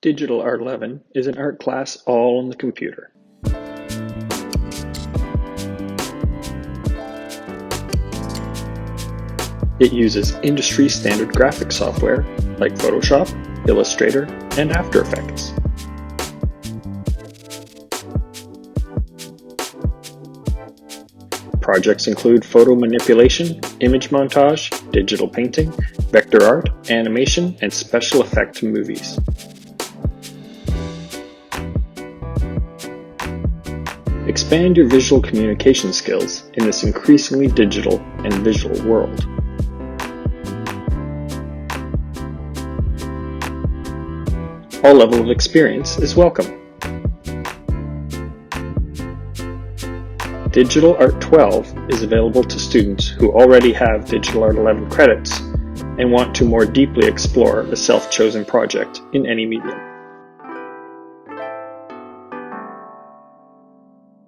Digital Art 11 is an art class all on the computer. It uses industry-standard graphic software like Photoshop, Illustrator, and After Effects. Projects include photo manipulation, image montage, digital painting, vector art, animation, and special effect movies. Expand your visual communication skills in this increasingly digital and visual world. All level of experience is welcome. Digital Art 12 is available to students who already have Digital Art 11 credits and want to more deeply explore a self-chosen project in any medium.